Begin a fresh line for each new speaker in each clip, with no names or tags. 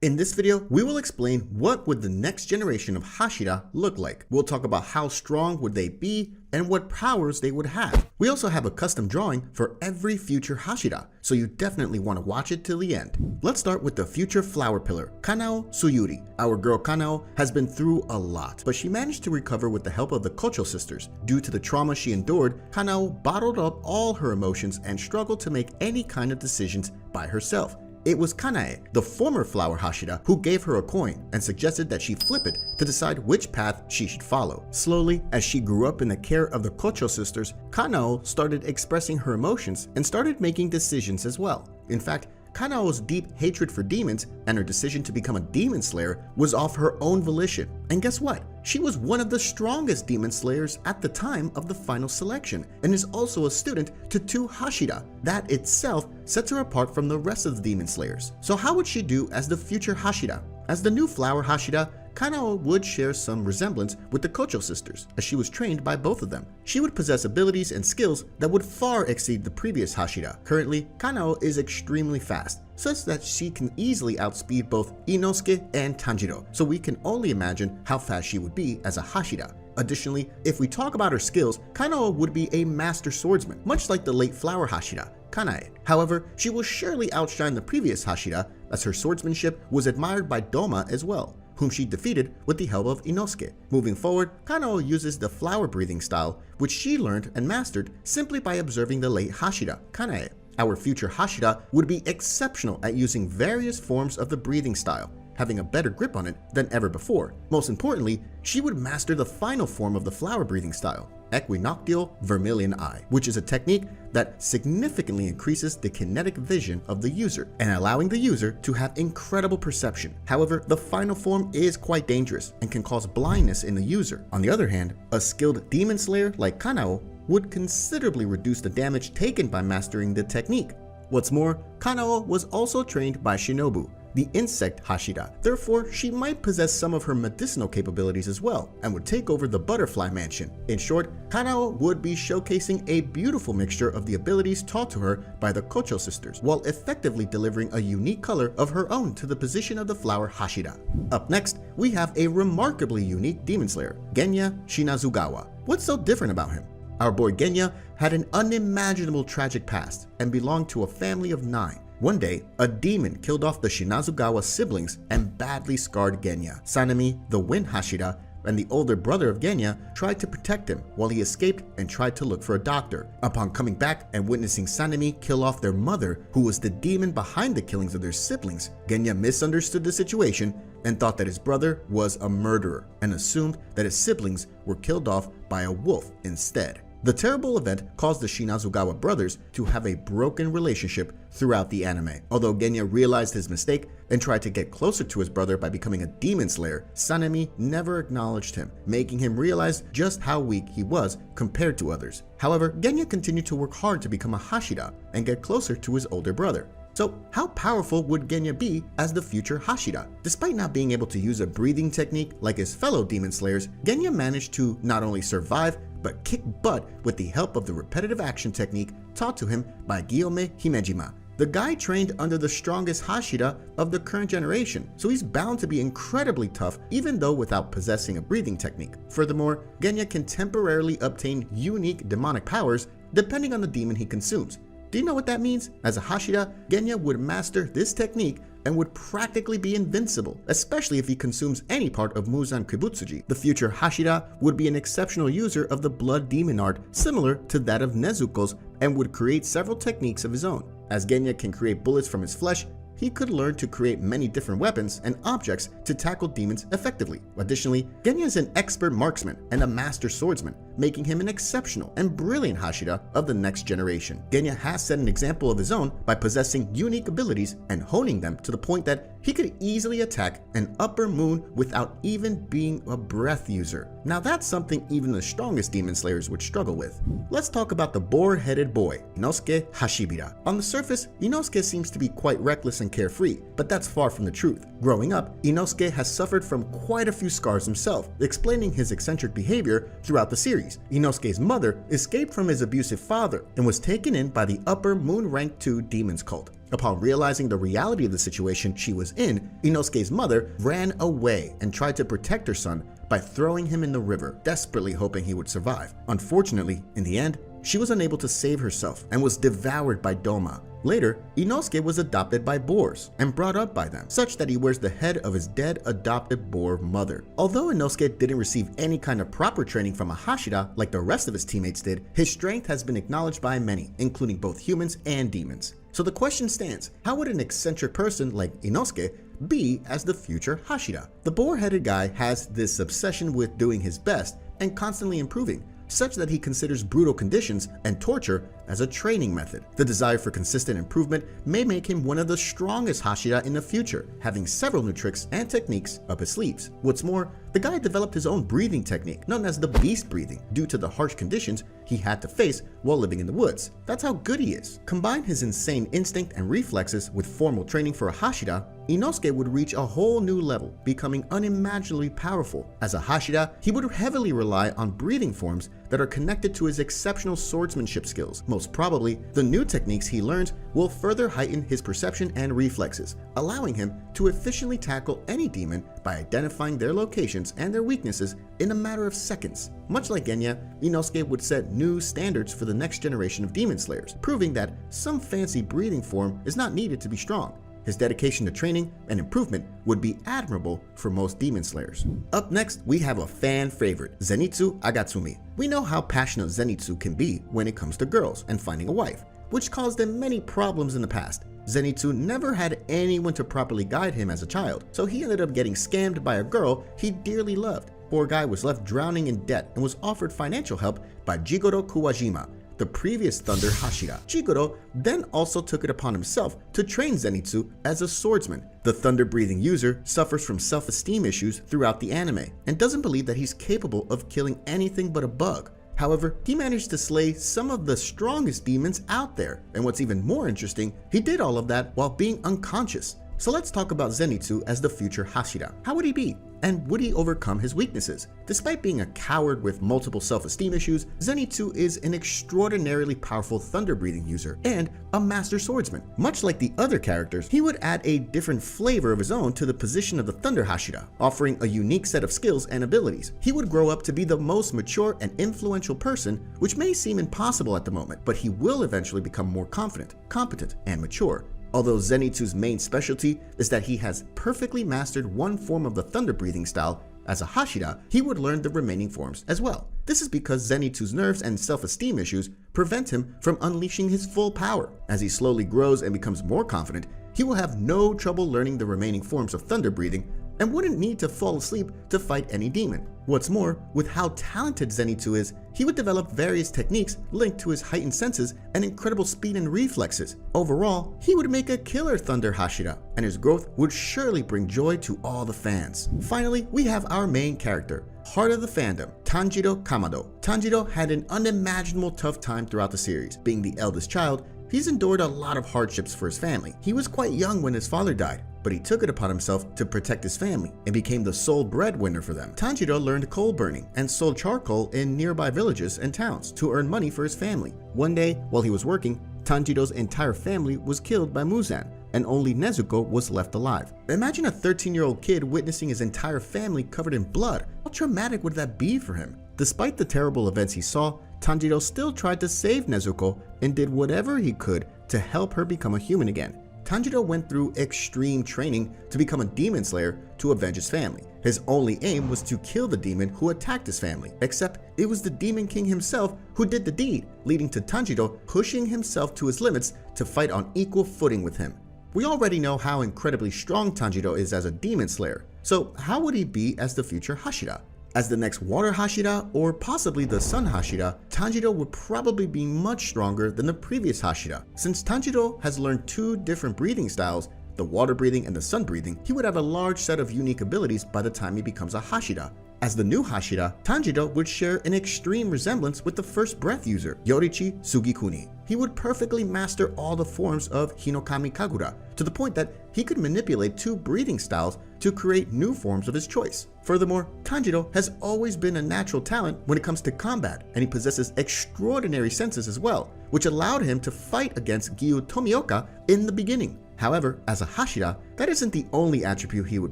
In this video, we will explain what would the next generation of Hashira look like. We'll talk about how strong would they be and what powers they would have. We also have a custom drawing for every future Hashira, so you definitely want to watch it till the end. Let's start with the future flower pillar, Kanao Tsuyuri. Our girl Kanao has been through a lot, but she managed to recover with the help of the Kocho sisters. Due to the trauma she endured, Kanao bottled up all her emotions and struggled to make any kind of decisions by herself. It was Kanae, the former flower Hashira, who gave her a coin and suggested that she flip it to decide which path she should follow. Slowly, as she grew up in the care of the Kocho sisters, Kanao started expressing her emotions and started making decisions as well. In fact, Kanao's deep hatred for demons and her decision to become a demon slayer was of her own volition. And guess what? She was one of the strongest demon slayers at the time of the final selection and is also a student to 2 Hashira. That itself sets her apart from the rest of the demon slayers. So how would she do as the future Hashira? As the new flower Hashira, Kanao would share some resemblance with the Kocho sisters, as she was trained by both of them. She would possess abilities and skills that would far exceed the previous Hashira. Currently, Kanao is extremely fast, such that she can easily outspeed both Inosuke and Tanjiro, so we can only imagine how fast she would be as a Hashira. Additionally, if we talk about her skills, Kanao would be a master swordsman, much like the late flower Hashira, Kanae. However, she will surely outshine the previous Hashira, as her swordsmanship was admired by Doma as well, whom she defeated with the help of Inosuke. Moving forward, Kanao uses the flower breathing style, which she learned and mastered simply by observing the late Hashira, Kanae. Our future Hashira would be exceptional at using various forms of the breathing style, having a better grip on it than ever before. Most importantly, she would master the final form of the flower breathing style, Equinoctial Vermilion Eye, which is a technique that significantly increases the kinetic vision of the user and allowing the user to have incredible perception. However, the final form is quite dangerous and can cause blindness in the user. On the other hand, a skilled demon slayer like Kanao would considerably reduce the damage taken by mastering the technique. What's more, Kanao was also trained by Shinobu, the insect Hashira. Therefore, she might possess some of her medicinal capabilities as well and would take over the butterfly mansion. In short, Kanao would be showcasing a beautiful mixture of the abilities taught to her by the Kocho sisters, while effectively delivering a unique color of her own to the position of the flower Hashira. Up next, we have a remarkably unique demon slayer, Genya Shinazugawa. What's so different about him? Our boy Genya had an unimaginable tragic past and belonged to a family of 9. One day, a demon killed off the Shinazugawa siblings and badly scarred Genya. Sanemi, the wind Hashira, and the older brother of Genya tried to protect him while he escaped and tried to look for a doctor. Upon coming back and witnessing Sanemi kill off their mother, who was the demon behind the killings of their siblings, Genya misunderstood the situation and thought that his brother was a murderer and assumed that his siblings were killed off by a wolf instead. The terrible event caused the Shinazugawa brothers to have a broken relationship throughout the anime. Although Genya realized his mistake and tried to get closer to his brother by becoming a demon slayer, Sanemi never acknowledged him, making him realize just how weak he was compared to others. However, Genya continued to work hard to become a Hashira and get closer to his older brother. So how powerful would Genya be as the future Hashira? Despite not being able to use a breathing technique like his fellow demon slayers, Genya managed to not only survive but kick butt with the help of the repetitive action technique taught to him by Gyome Himejima. The guy trained under the strongest Hashira of the current generation, so he's bound to be incredibly tough even though without possessing a breathing technique. Furthermore, Genya can temporarily obtain unique demonic powers depending on the demon he consumes. Do you know what that means? As a Hashira, Genya would master this technique and would practically be invincible, especially if he consumes any part of Muzan Kibutsuji. The future Hashira would be an exceptional user of the blood demon art similar to that of Nezuko's and would create several techniques of his own. As Genya can create bullets from his flesh, he could learn to create many different weapons and objects to tackle demons effectively. Additionally, Genya is an expert marksman and a master swordsman, making him an exceptional and brilliant Hashira of the next generation. Genya has set an example of his own by possessing unique abilities and honing them to the point that he could easily attack an upper moon without even being a breath user. Now that's something even the strongest demon slayers would struggle with. Let's talk about the boar-headed boy, Inosuke Hashibira. On the surface, Inosuke seems to be quite reckless and carefree, but that's far from the truth. Growing up, Inosuke has suffered from quite a few scars himself, explaining his eccentric behavior throughout the series. Inosuke's mother escaped from his abusive father and was taken in by the upper moon rank 2 demons cult. Upon realizing the reality of the situation she was in, Inosuke's mother ran away and tried to protect her son by throwing him in the river, desperately hoping he would survive. Unfortunately, in the end, she was unable to save herself and was devoured by Doma. Later, Inosuke was adopted by boars and brought up by them, such that he wears the head of his dead adopted boar mother. Although Inosuke didn't receive any kind of proper training from a Hashira like the rest of his teammates did, his strength has been acknowledged by many, including both humans and demons. So the question stands, how would an eccentric person like Inosuke be as the future Hashira? The boar-headed guy has this obsession with doing his best and constantly improving, such that he considers brutal conditions and torture as a training method. The desire for consistent improvement may make him one of the strongest Hashira in the future, having several new tricks and techniques up his sleeves. What's more, the guy developed his own breathing technique, known as the beast breathing, due to the harsh conditions he had to face while living in the woods. That's how good he is. Combine his insane instinct and reflexes with formal training for a Hashira, Inosuke would reach a whole new level, becoming unimaginably powerful. As a Hashira, he would heavily rely on breathing forms that are connected to his exceptional swordsmanship skills. Most probably, the new techniques he learns will further heighten his perception and reflexes, allowing him to efficiently tackle any demon by identifying their locations and their weaknesses in a matter of seconds. Much like Genya, Inosuke would set new standards for the next generation of demon slayers, proving that some fancy breathing form is not needed to be strong. His dedication to training and improvement would be admirable for most demon slayers. Up next, we have a fan favorite, Zenitsu Agatsumi. We know how passionate Zenitsu can be when it comes to girls and finding a wife, which caused him many problems in the past. Zenitsu never had anyone to properly guide him as a child, so he ended up getting scammed by a girl he dearly loved. Poor guy was left drowning in debt and was offered financial help by Jigoro Kuwajima, the previous Thunder Hashira. Jigoro then also took it upon himself to train Zenitsu as a swordsman. The thunder-breathing user suffers from self-esteem issues throughout the anime and doesn't believe that he's capable of killing anything but a bug. However, he managed to slay some of the strongest demons out there, and what's even more interesting, he did all of that while being unconscious. So let's talk about Zenitsu as the future Hashira. How would he be? And would he overcome his weaknesses? Despite being a coward with multiple self-esteem issues, Zenitsu is an extraordinarily powerful thunder-breathing user and a master swordsman. Much like the other characters, he would add a different flavor of his own to the position of the Thunder Hashira, offering a unique set of skills and abilities. He would grow up to be the most mature and influential person, which may seem impossible at the moment, but he will eventually become more confident, competent, and mature. Although Zenitsu's main specialty is that he has perfectly mastered one form of the thunder breathing style, as a Hashira, he would learn the remaining forms as well. This is because Zenitsu's nerves and self-esteem issues prevent him from unleashing his full power. As he slowly grows and becomes more confident, he will have no trouble learning the remaining forms of thunder breathing and wouldn't need to fall asleep to fight any demon. What's more, with how talented Zenitsu is, he would develop various techniques linked to his heightened senses and incredible speed and reflexes. Overall, he would make a killer Thunder Hashira, and his growth would surely bring joy to all the fans. Finally, we have our main character, heart of the fandom, Tanjiro Kamado. Tanjiro had an unimaginable tough time throughout the series. Being the eldest child, he's endured a lot of hardships for his family. He was quite young when his father died, but he took it upon himself to protect his family and became the sole breadwinner for them. Tanjiro learned coal burning and sold charcoal in nearby villages and towns to earn money for his family. One day, while he was working, Tanjiro's entire family was killed by Muzan, and only Nezuko was left alive. Imagine a 13-year-old kid witnessing his entire family covered in blood. How traumatic would that be for him? Despite the terrible events he saw, Tanjiro still tried to save Nezuko and did whatever he could to help her become a human again. Tanjiro went through extreme training to become a demon slayer to avenge his family. His only aim was to kill the demon who attacked his family, except it was the Demon King himself who did the deed, leading to Tanjiro pushing himself to his limits to fight on equal footing with him. We already know how incredibly strong Tanjiro is as a demon slayer, so how would he be as the future Hashira? As the next Water Hashira or possibly the Sun Hashira, Tanjiro would probably be much stronger than the previous Hashira. Since Tanjiro has learned two different breathing styles, the water breathing and the sun breathing, he would have a large set of unique abilities by the time he becomes a Hashira. As the new Hashira, Tanjiro would share an extreme resemblance with the first breath user, Yorichi Sugikuni. He would perfectly master all the forms of Hinokami Kagura, to the point that he could manipulate 2 breathing styles to create new forms of his choice. Furthermore, Tanjiro has always been a natural talent when it comes to combat, and he possesses extraordinary senses as well, which allowed him to fight against Gyu Tomioka in the beginning. However, as a Hashira, that isn't the only attribute he would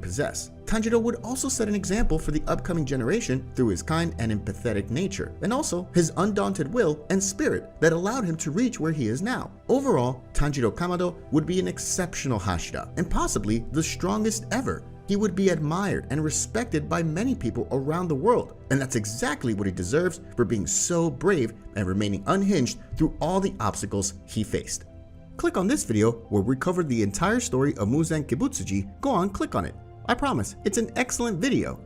possess. Tanjiro would also set an example for the upcoming generation through his kind and empathetic nature, and also his undaunted will and spirit that allowed him to reach where he is now. Overall, Tanjiro Kamado would be an exceptional Hashira, and possibly the strongest ever. He would be admired and respected by many people around the world, and that's exactly what he deserves for being so brave and remaining unhinged through all the obstacles he faced. Click on this video where we covered the entire story of Muzan Kibutsuji. Go on, click on it. I promise, it's an excellent video.